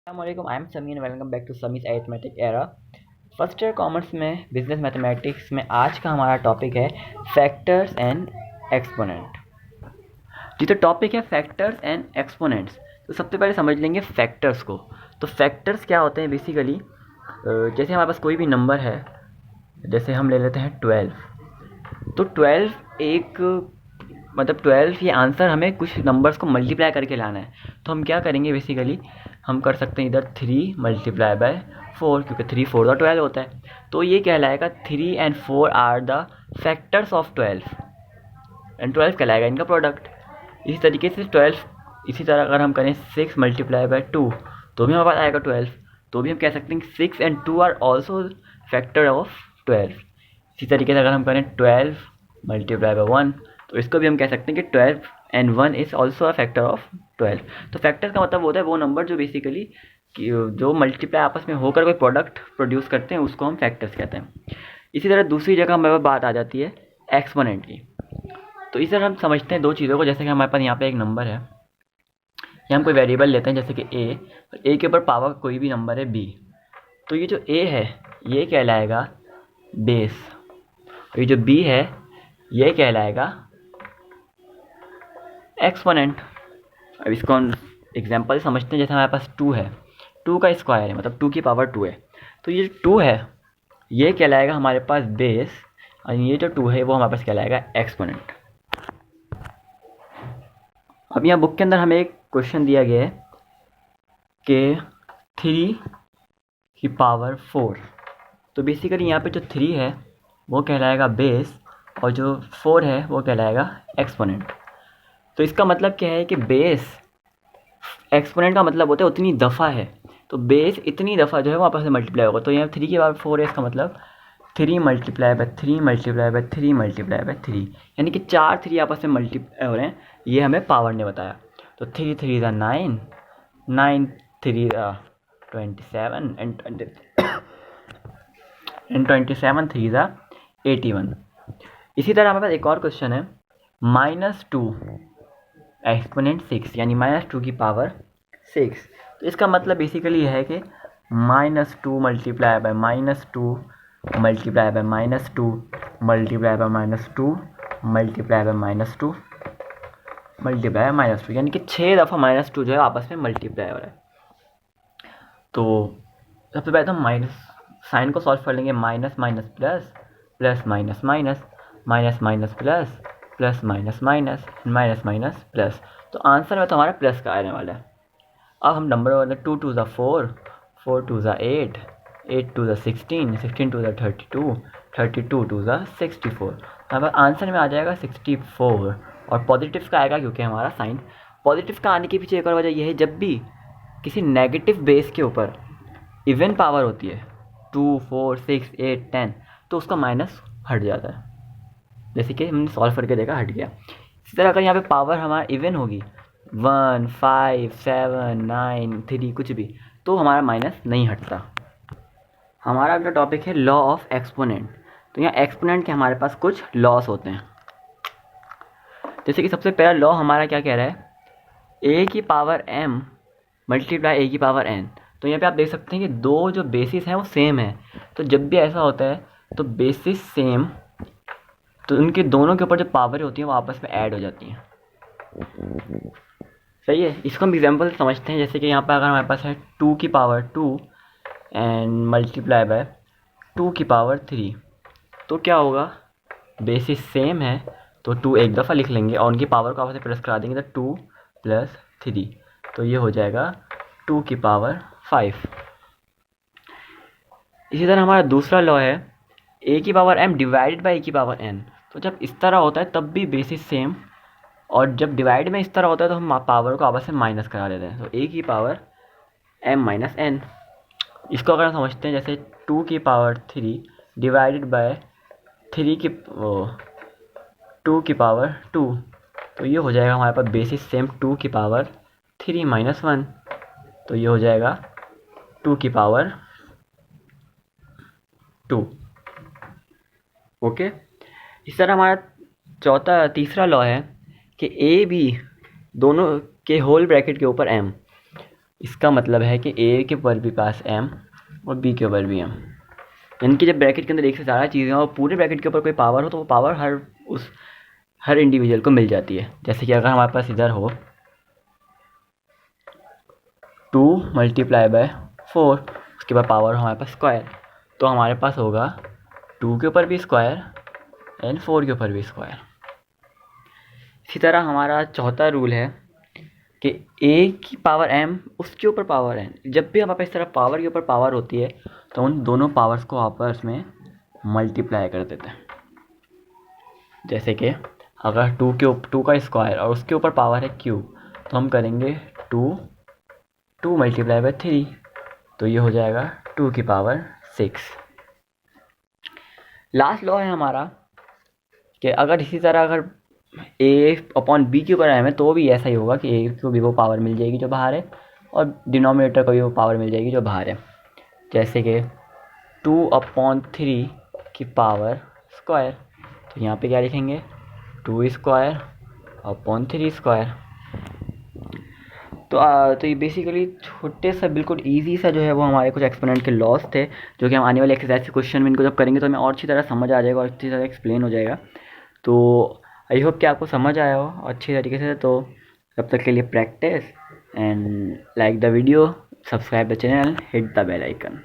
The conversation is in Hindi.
अस्सलामुअलैकुम, I am Sameen, welcome back to Samee's arithmetic era. First year commerce में बिजनेस मैथमेटिक्स में आज का हमारा टॉपिक है फैक्टर्स एंड एक्सपोनेंट। जी, तो टॉपिक है फैक्टर्स एंड एक्सपोनेंट्स। तो सबसे पहले समझ लेंगे फैक्टर्स को। तो फैक्टर्स क्या होते हैं बेसिकली, जैसे हमारे पास कोई भी नंबर है, जैसे हम ले लेते हैं 12। तो 12 एक मतलब 12 ये आंसर हमें कुछ नंबर्स को मल्टीप्लाई करके लाना है। तो हम क्या करेंगे बेसिकली, हम कर सकते हैं इधर 3 मल्टीप्लाई बाय 4, क्योंकि 3 4 का 12 होता है। तो ये कहलाएगा 3 and 4 are the factors of 12 and 12 कहलाएगा इनका प्रोडक्ट। इसी तरीके से 12, इसी तरह अगर हम करें 6 मल्टीप्लाई बाय 2 तो भी हमारे पास आएगा 12। तो भी हम कह सकते हैं 6 and 2 are also factor of 12। इसी तरीके से अगर हम करें 12 मल्टीप्लाई बाय 1 तो इसको भी हम कह सकते हैं कि 12 and 1 is also a factor of 12। तो फैक्टर का मतलब होता है वो नंबर जो बेसिकली जो मल्टीप्लाई आपस में होकर कोई प्रोडक्ट प्रोड्यूस करते हैं, उसको हम फैक्टर्स कहते हैं। इसी तरह दूसरी जगह हमारे पास बात आ जाती है एक्सपोनेंट की। तो इस तरह हम समझते हैं दो चीज़ों को, जैसे कि हमारे पास यहाँ पे एक नंबर है, या हम कोई वेरिएबल लेते हैं जैसे कि ए के ऊपर पावर कोई भी नंबर है बी। तो ये जो ए है ये कहलाएगा बेस, और ये जो बी है ये कहलाएगा एक्सपोनेंट। अब इसको हम एग्जाम्पल समझते हैं। जैसे हमारे पास 2 है, 2 का स्क्वायर है मतलब 2 की पावर 2 है। तो ये 2 है ये कहलाएगा हमारे पास बेस, और ये जो 2 है वो हमारे पास कहलाएगा एक्सपोनेंट। अब यहाँ बुक के अंदर हमें एक क्वेश्चन दिया गया है कि 3 की पावर 4। तो बेसिकली यहाँ पे जो 3 है वो कहलाएगा बेस, और जो 4 है वो कहलाएगा एक्सपोनेंट। तो इसका मतलब क्या है कि बेस, एक्सपोनेंट का मतलब होता है उतनी दफ़ा है। तो बेस इतनी दफ़ा जो है वो आपस में मल्टीप्लाई होगा। तो यहाँ 3 की पावर 4 है, इसका मतलब 3 multiply by 3 multiply by 3 multiply by 3, यानी कि 4 3 आपस में मल्टीप्लाई हो रहे हैं। ये हमें पावर ने बताया। तो 3 3 ज़ा 9, 9 3 ज़ा 27 एंड 27 3 ज़ा 81। इसी तरह हमारे पास एक और क्वेश्चन है -2 एक्सपोनेंट 6, यानी -2 की पावर 6। तो इसका मतलब बेसिकली यह है कि -2 multiply by -2 multiply by -2 multiply by -2 multiply by -2 multiply by -2, यानी कि 6 दफ़ा -2 जो है आपस में मल्टीप्लाई हो रहा है। तो सबसे पहले तो हम माइनस साइन को सॉल्व कर लेंगे। Minus minus plus, plus minus minus, minus minus plus, plus minus minus, minus minus plus. तो आंसर में तो हमारा प्लस का आने वाला है। अब हम नंबर वाले 2 2 ज़ा 4, 4 2 ज़ा 8, 8 2 ज़ा 16, 16 2 ज़ा 32, 32 2 ज़ा 64। हमारे आंसर में आ जाएगा 64, और पॉजिटिव का आएगा क्योंकि हमारा साइन पॉजिटिव का आने के पीछे एक और वजह यह है, जब भी किसी नेगेटिव बेस के ऊपर इवन पावर होती है 2 4 6 8 10, तो उसका माइनस हट जाता है। जैसे कि हमने सॉल्व करके देखा, हट गया। इसी तरह अगर यहाँ पे पावर हमारा इवन होगी 1 5 7 9 3 कुछ भी, तो हमारा माइनस नहीं हटता। हमारा अगला टॉपिक है लॉ ऑफ एक्सपोनेंट। तो यहाँ एक्सपोनेंट के हमारे पास कुछ लॉस होते हैं। जैसे कि सबसे पहला लॉ हमारा क्या कह रहा है, ए की पावर m मल्टीप्लाई ए की पावर n। तो यहाँ पे आप देख सकते हैं कि दो जो बेसिस हैं वो सेम है। तो जब भी ऐसा होता है तो बेसिस सेम, तो उनके दोनों के ऊपर जो पावर होती हैं वो आपस में ऐड हो जाती हैं। सही है। इसको हम एग्जाम्पल समझते हैं। जैसे कि यहाँ पर अगर हमारे पास है 2 की पावर 2 एंड मल्टीप्लाई बाय 2 की पावर 3, तो क्या होगा, बेसिस सेम है तो 2 एक दफ़ा लिख लेंगे और उनकी पावर को आपस में प्लस करा देंगे, तो 2 + 3, तो ये हो जाएगा 2 की पावर 5। इसी तरह हमारा दूसरा लॉ है ए की पावर m डिवाइडेड बाई ए की पावर n। तो जब इस तरह होता है तब भी बेसिस सेम, और जब डिवाइड में इस तरह होता है तो हम पावर को आपस में माइनस करा देते हैं। तो ए की पावर m माइनस n। इसको अगर हम समझते हैं जैसे 2 की पावर 3 डिवाइडेड बाय 3 की 2 की पावर 2, तो ये हो जाएगा हमारे पास बेसिस सेम 2 की पावर 3 माइनस 1, तो ये हो जाएगा 2 की पावर 2। ओके। इस तरह हमारा तीसरा लॉ है कि ए बी दोनों के होल ब्रैकेट के ऊपर m। इसका मतलब है कि ए के ऊपर भी पास m और b के ऊपर भी m, यानी कि जब ब्रैकेट के अंदर एक से ज़्यादा चीज़ें हो और पूरे ब्रैकेट के ऊपर कोई पावर हो तो वो पावर हर इंडिविजुअल को मिल जाती है। जैसे कि अगर हमारे पास इधर हो 2 मल्टीप्लाई बाय 4, उसके बाद पावर हमारे पास स्क्वायर, तो हमारे पास होगा 2 के ऊपर भी स्क्वायर एंड 4 के ऊपर भी स्क्वायर। इसी तरह हमारा चौथा रूल है कि a की पावर m उसके ऊपर पावर n। जब भी हमारे पास इस तरह पावर के ऊपर पावर होती है तो उन दोनों पावर्स को आपस में मल्टीप्लाई कर देते हैं। जैसे कि अगर 2 का स्क्वायर और उसके ऊपर पावर है क्यूब, तो हम करेंगे 2 मल्टीप्लाई बाय 3, तो ये हो जाएगा 2 की पावर 6। लास्ट लॉ है हमारा कि अगर इसी तरह अगर a अपॉन b के ऊपर m है तो भी ऐसा ही होगा कि a को भी वो पावर मिल जाएगी जो बाहर है और डिनोमिनेटर को भी वो पावर मिल जाएगी जो बाहर है। जैसे कि 2/3 की पावर स्क्वायर, तो यहाँ पे क्या लिखेंगे 2 स्क्वायर अपॉन 3 स्क्वायर। तो ये बेसिकली छोटे सा बिल्कुल इजी सा जो है वो हमारे कुछ एक्सपोनेंट के लॉस थे, जो कि हम आने वाले एक्सरसाइज के क्वेश्चन में इनको जब करेंगे तो हमें और अच्छी तरह समझ आ जाएगा और अच्छी तरह एक्सप्लेन हो जाएगा। तो आई होप कि आपको समझ आया हो अच्छी तरीके से। तो तब तक के लिए practice and like the video, subscribe the channel, hit the bell icon.